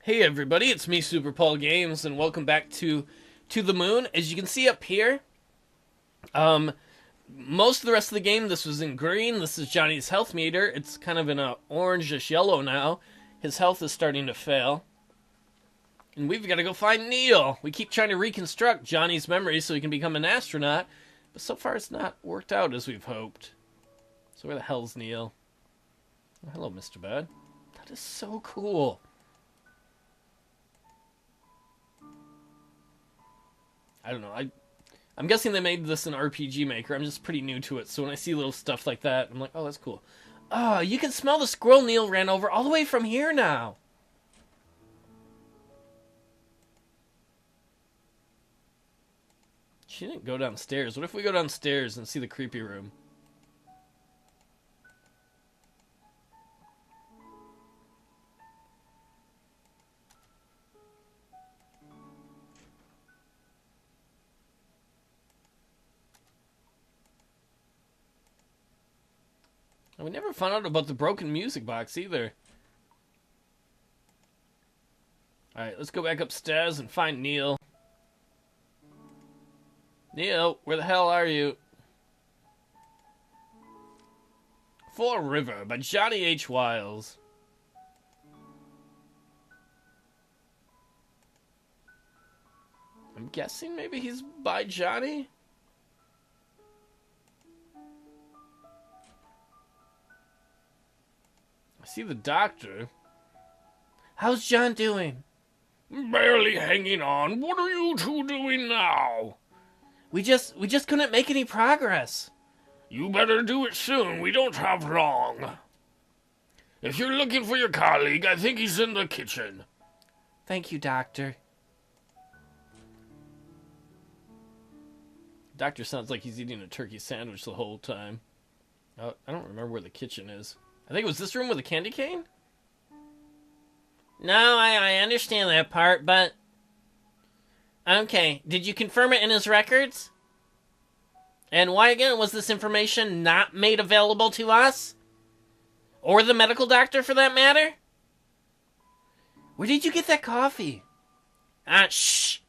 Hey everybody, it's me, Super Paul Games, and welcome back to the Moon. As you can see up here, most of the rest of the game, this was in green. This is Johnny's health meter. It's kind of in a orangish yellow now. His health is starting to fail. And we've got to go find Neil. We keep trying to reconstruct Johnny's memory so he can become an astronaut, but so far it's not worked out as we've hoped. So where the hell's Neil? Oh, hello, Mr. Bud. That is so cool. I don't know. I'm guessing they made this in RPG Maker. I'm just pretty new to it, so when I see little stuff like that, I'm like, oh, that's cool. Oh, you can smell the squirrel Neil ran over all the way from here now. She didn't go downstairs. What if we go downstairs and see the creepy room? We never found out about the broken music box either. Alright, let's go back upstairs and find Neil. Neil, where the hell are you? Fall River by Johnny H. Wiles. I'm guessing maybe he's by Johnny? I see the doctor. How's John doing? Barely hanging on. What are you two doing now? We just couldn't make any progress. You better do it soon. We don't have long. If you're looking for your colleague, I think he's in the kitchen. Thank you, Doctor. Doctor sounds like he's eating a turkey sandwich the whole time. Oh, I don't remember where the kitchen is. I think it was this room with a candy cane? No, I understand that part, but... Okay, did you confirm it in his records? And why again was this information not made available to us? Or the medical doctor, for that matter? Where did you get that coffee? Shh.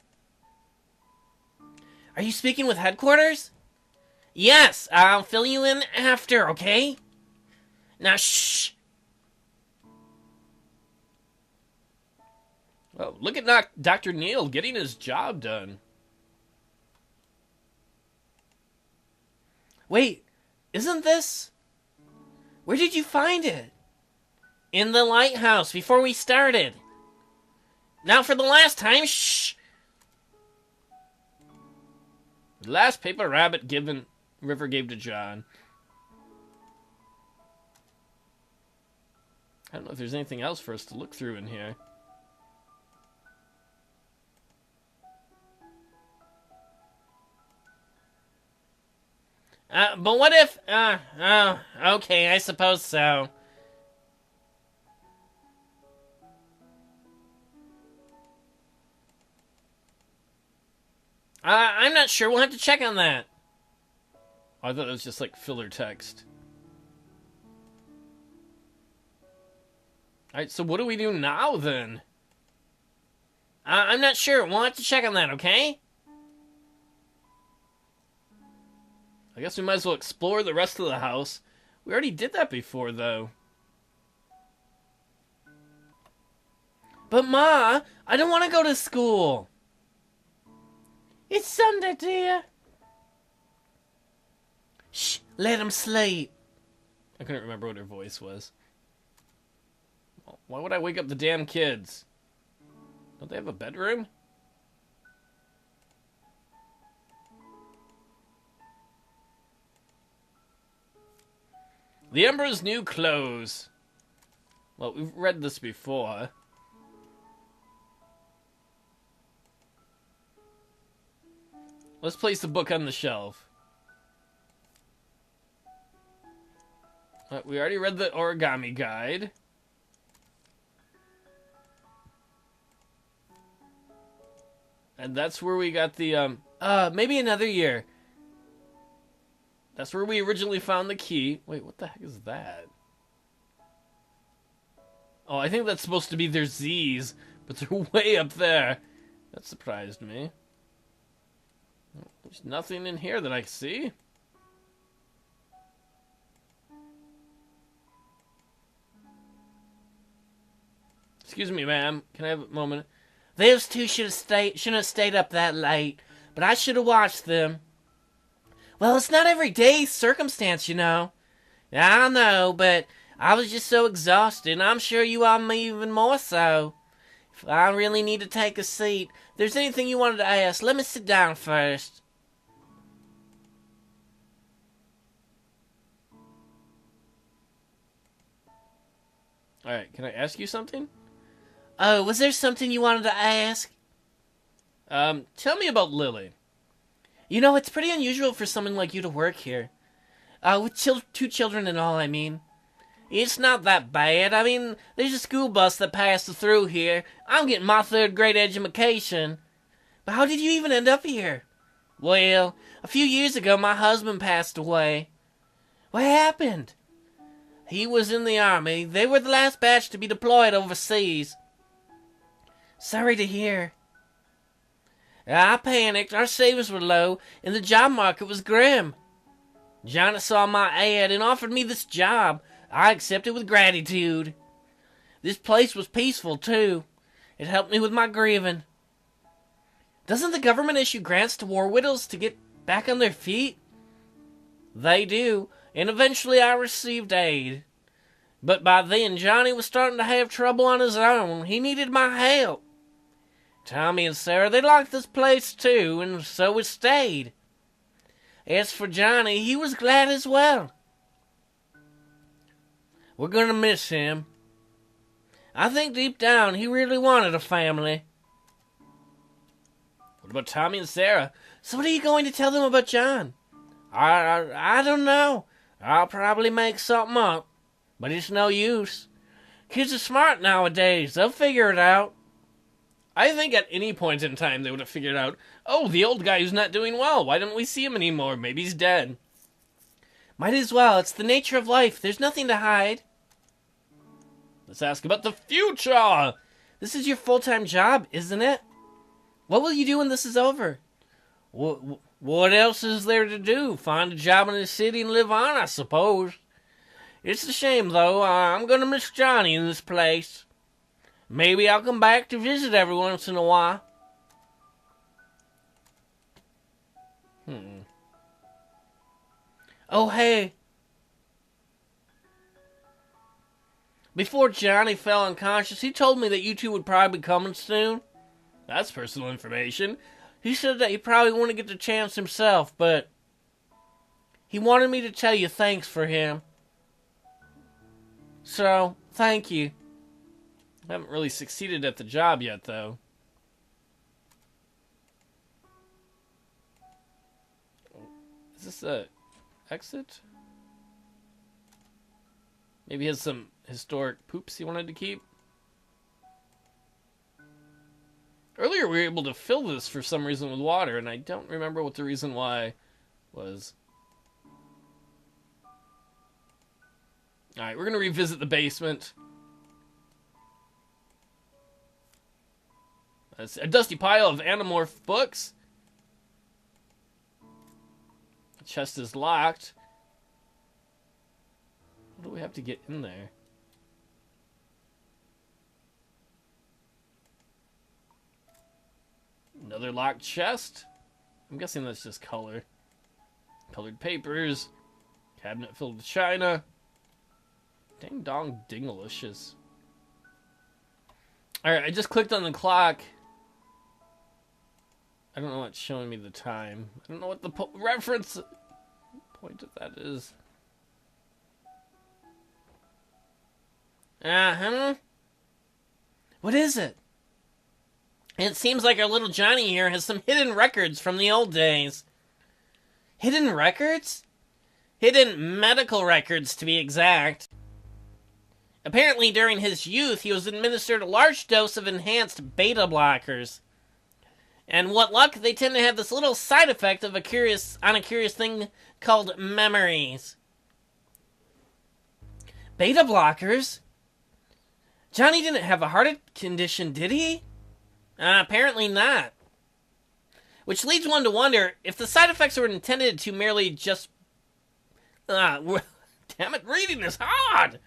Are you speaking with headquarters? Yes, I'll fill you in after, okay? Now, shh. Well, look at Dr. Neil getting his job done. Wait, isn't this... Where did you find it? In the lighthouse before we started. Now for the last time, shh. The last paper rabbit River gave to John. I don't know if there's anything else for us to look through in here. But what if... okay, I suppose so. I'm not sure. We'll have to check on that. Oh, I thought it was just like filler text. Alright, so what do we do now, then? I'm not sure. We'll have to check on that, okay? I guess we might as well explore the rest of the house. We already did that before, though. But, Ma, I don't want to go to school. It's Sunday, dear. Shh, let him sleep. I couldn't remember what her voice was. Why would I wake up the damn kids? Don't they have a bedroom? The Emperor's new clothes. Well, we've read this before. Let's place the book on the shelf. We already read the origami guide. And that's where we got the, maybe another year. That's where we originally found the key. Wait, what the heck is that? Oh, I think that's supposed to be their Z's. But they're way up there. That surprised me. There's nothing in here that I see. Excuse me, ma'am. Can I have a moment? Those two shouldn't have stayed up that late, but I should have watched them. Well, it's not every day's circumstance, you know. I know, but I was just so exhausted, and I'm sure you are even more so. If I really need to take a seat, if there's anything you wanted to ask, let me sit down first. Alright, can I ask you something? Oh, was there something you wanted to ask? Tell me about Lily. You know, it's pretty unusual for someone like you to work here. With two children and all, I mean. It's not that bad. I mean, there's a school bus that passes through here. I'm getting my third-grade education. But how did you even end up here? Well, a few years ago, my husband passed away. What happened? He was in the army. They were the last batch to be deployed overseas. Sorry to hear. I panicked. Our savings were low, and the job market was grim. Johnny saw my ad and offered me this job. I accepted with gratitude. This place was peaceful, too. It helped me with my grieving. Doesn't the government issue grants to war widows to get back on their feet? They do, and eventually I received aid. But by then, Johnny was starting to have trouble on his own. He needed my help. Tommy and Sarah, they liked this place too, and so we stayed. As for Johnny, he was glad as well. We're gonna miss him. I think deep down he really wanted a family. What about Tommy and Sarah? So what are you going to tell them about John? I don't know. I'll probably make something up. But it's no use. Kids are smart nowadays. They'll figure it out. I think at any point in time they would have figured out, oh, the old guy who's not doing well. Why don't we see him anymore? Maybe he's dead. Might as well. It's the nature of life. There's nothing to hide. Let's ask about the future. This is your full-time job, isn't it? What will you do when this is over? What else is there to do? Find a job in the city and live on, I suppose. It's a shame, though. I'm going to miss Johnny in this place. Maybe I'll come back to visit every once in a while. Oh, hey. Before Johnny fell unconscious, he told me that you two would probably be coming soon. That's personal information. He said that he probably wouldn't get the chance himself, but he wanted me to tell you thanks for him. So, thank you. I haven't really succeeded at the job yet, though. Is this a exit? Maybe he has some historic poops he wanted to keep. Earlier we were able to fill this for some reason with water, and I don't remember what the reason why was. Alright, we're going to revisit the basement. That's a dusty pile of Animorph books. The chest is locked. What do we have to get in there? Another locked chest? I'm guessing that's just color. Colored papers. Cabinet filled with china. Ding dong dingalicious. Alright, I just clicked on the clock. I don't know what's showing me the time. I don't know what the reference point of that is. What is it? It seems like our little Johnny here has some hidden records from the old days. Hidden records? Hidden medical records, to be exact. Apparently, during his youth, he was administered a large dose of enhanced beta blockers. And what luck, they tend to have this little side effect of a curious thing called memories. Beta blockers? Johnny didn't have a heart condition, did he? Apparently not. Which leads one to wonder if the side effects were intended to merely just... damn it, reading is hard!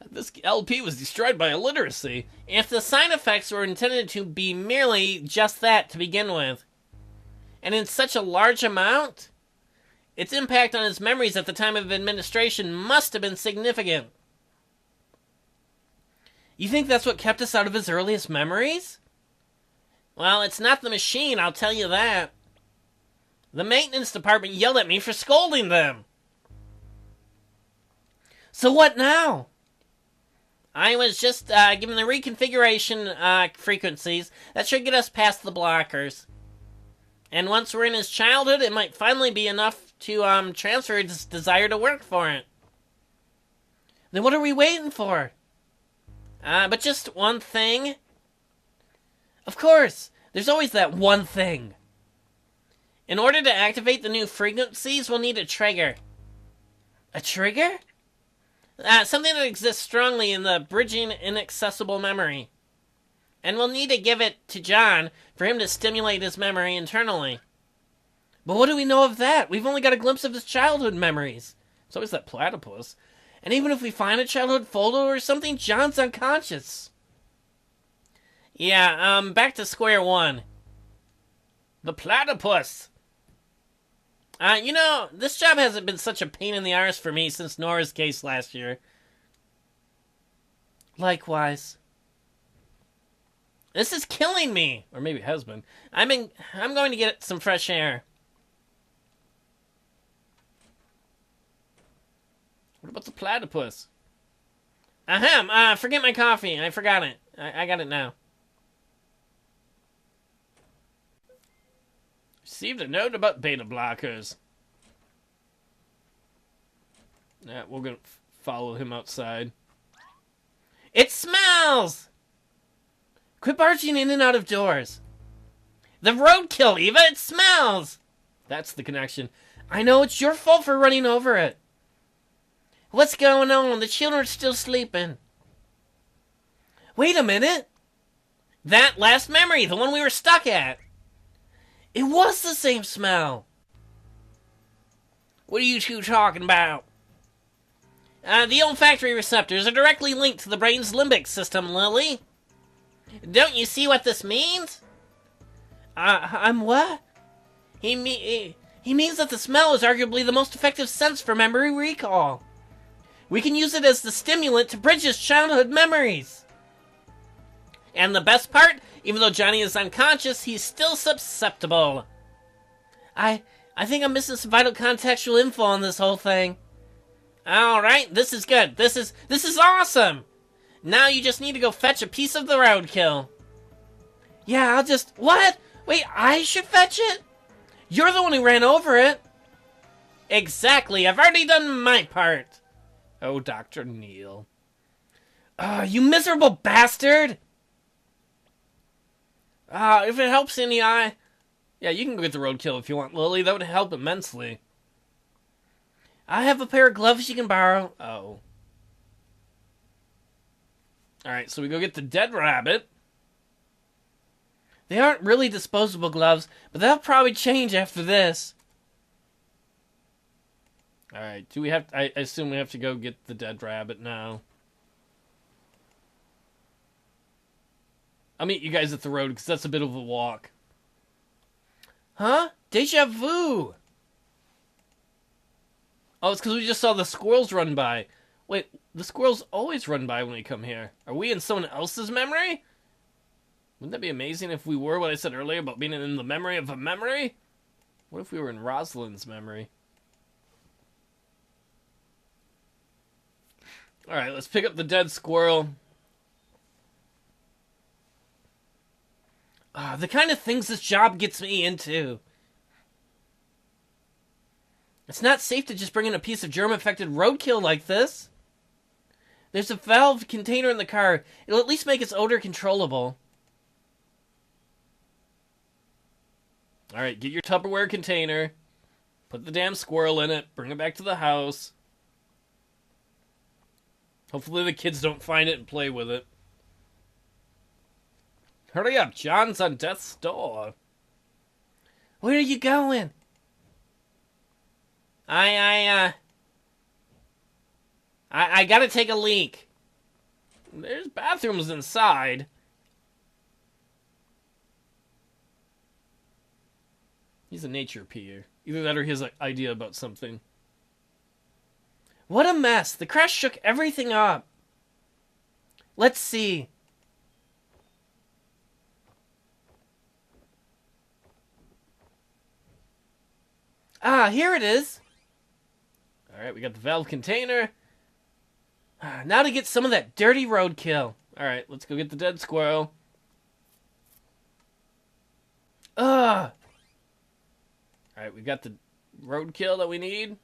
This LP was destroyed by illiteracy. If the side effects were intended to be merely just that to begin with, and in such a large amount, its impact on his memories at the time of administration must have been significant. You think that's what kept us out of his earliest memories? Well, it's not the machine, I'll tell you that. The maintenance department yelled at me for scolding them. So what now? I was just given the reconfiguration frequencies. That should get us past the blockers. And once we're in his childhood, it might finally be enough to transfer his desire to work for it. Then what are we waiting for? But just one thing. Of course, there's always that one thing. In order to activate the new frequencies, we'll need a trigger. A trigger? Something that exists strongly in the bridging inaccessible memory. And we'll need to give it to John for him to stimulate his memory internally. But what do we know of that? We've only got a glimpse of his childhood memories. It's always that platypus. And even if we find a childhood photo or something, John's unconscious. Yeah, back to square one. The platypus. You know, this job hasn't been such a pain in the arse for me since Nora's case last year. Likewise. This is killing me. Or maybe it has been. I'm going to get some fresh air. What about the platypus? Ahem, forget my coffee. I forgot it. I got it now. Received a note about beta blockers. Yeah, we're gonna follow him outside. It smells! Quit barging in and out of doors. The roadkill, Eva, it smells! That's the connection. I know, it's your fault for running over it. What's going on? The children are still sleeping. Wait a minute. That last memory, the one we were stuck at. It was the same smell. What are you two talking about? The olfactory receptors are directly linked to the brain's limbic system, Lily. Don't you see what this means? I'm what? He means that the smell is arguably the most effective sense for memory recall. We can use it as the stimulant to bridge his childhood memories. And the best part, even though Johnny is unconscious, he's still susceptible. I think I'm missing some vital contextual info on this whole thing. Alright, this is good. This is awesome! Now you just need to go fetch a piece of the roadkill. Yeah, I'll just... What? Wait, I should fetch it? You're the one who ran over it. Exactly, I've already done my part. Oh, Dr. Neal. You miserable bastard! If it helps any eye... Yeah, you can go get the roadkill if you want, Lily. That would help immensely. I have a pair of gloves you can borrow. Oh. Alright, so we go get the dead rabbit. They aren't really disposable gloves, but they'll probably change after this. Alright, do we have... I assume we have to go get the dead rabbit now. I'll meet you guys at the road, because that's a bit of a walk. Huh? Deja vu! Oh, it's because we just saw the squirrels run by. Wait, the squirrels always run by when we come here. Are we in someone else's memory? Wouldn't that be amazing if we were what I said earlier about being in the memory of a memory? What if we were in Rosalind's memory? Alright, let's pick up the dead squirrel. The kind of things this job gets me into. It's not safe to just bring in a piece of germ-infected roadkill like this. There's a valved container in the car. It'll at least make its odor controllable. Alright, get your Tupperware container. Put the damn squirrel in it. Bring it back to the house. Hopefully the kids don't find it and play with it. Hurry up, John's on death's door. Where are you going? I gotta take a leak. There's bathrooms inside. He's a nature peer. Either that or he has an idea about something. What a mess. The crash shook everything up. Let's see. Ah, here it is. Alright, we got the valve container. Now to get some of that dirty roadkill. Alright, let's go get the dead squirrel. Ugh. Alright, we got the roadkill that we need.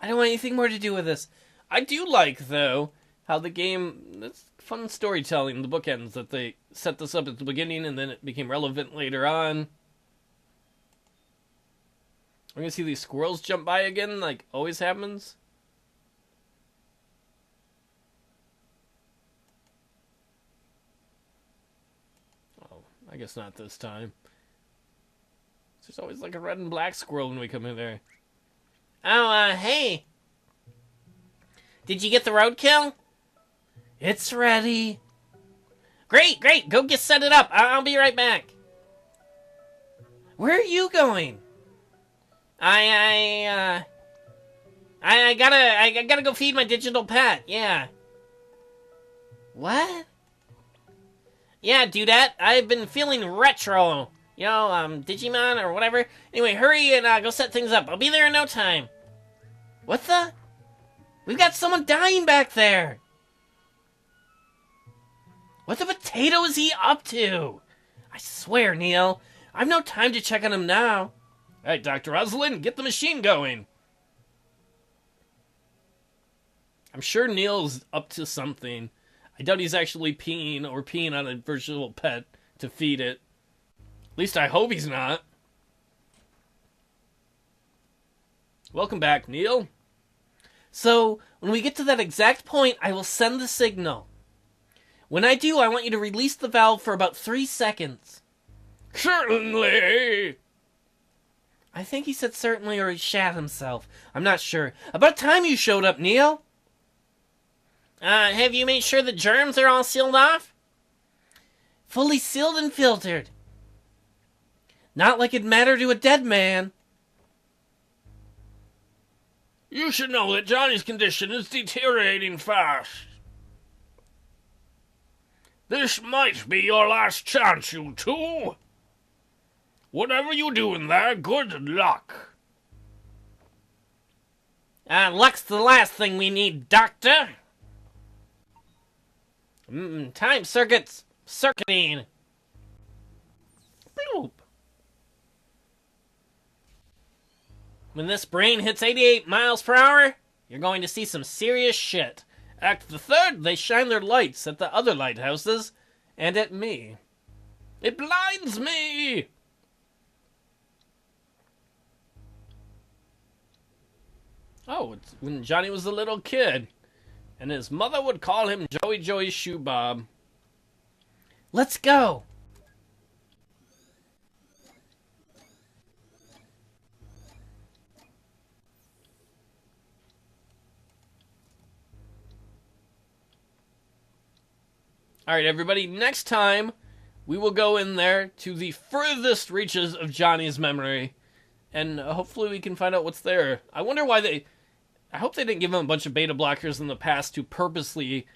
I don't want anything more to do with this. I do like, though, how the game... It's fun storytelling, the bookends, that they set this up at the beginning and then it became relevant later on. I'm gonna see these squirrels jump by again, like always happens. Oh, I guess not this time. There's always like a red and black squirrel when we come in there. Oh, hey. Did you get the roadkill? It's ready. Great, great. Go get set it up. I'll be right back. Where are you going? I gotta go feed my digital pet. Yeah. What? Yeah, dudette. I've been feeling retro. You know, Digimon or whatever. Anyway, hurry and go set things up. I'll be there in no time. What the? We've got someone dying back there. What the potato is he up to? I swear, Neil, I've no time to check on him now. All right, Dr. Rosalind, get the machine going. I'm sure Neil's up to something. I doubt he's actually peeing on a virtual pet to feed it. At least I hope he's not. Welcome back, Neil. So, when we get to that exact point, I will send the signal. When I do, I want you to release the valve for about 3 seconds. Certainly. I think he said certainly or he shat himself. I'm not sure. About time you showed up, Neil. Have you made sure the germs are all sealed off? Fully sealed and filtered. Not like it'd matter to a dead man. You should know that Johnny's condition is deteriorating fast. This might be your last chance, you two. Whatever you do in there, good luck. Luck's the last thing we need, Doctor. Time circuits. Circuiting. Bloop. When this brain hits 88 miles per hour, you're going to see some serious shit. Act the third, they shine their lights at the other lighthouses, and at me. It blinds me! Oh, it's when Johnny was a little kid, and his mother would call him Joey Shoe Bob. Let's go! Alright, everybody, next time we will go in there to the furthest reaches of Johnny's memory, and hopefully we can find out what's there. I wonder why they... I hope they didn't give him a bunch of beta blockers in the past to purposely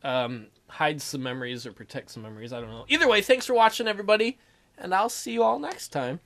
hide some memories or protect some memories. I don't know. Either way, thanks for watching, everybody, and I'll see you all next time.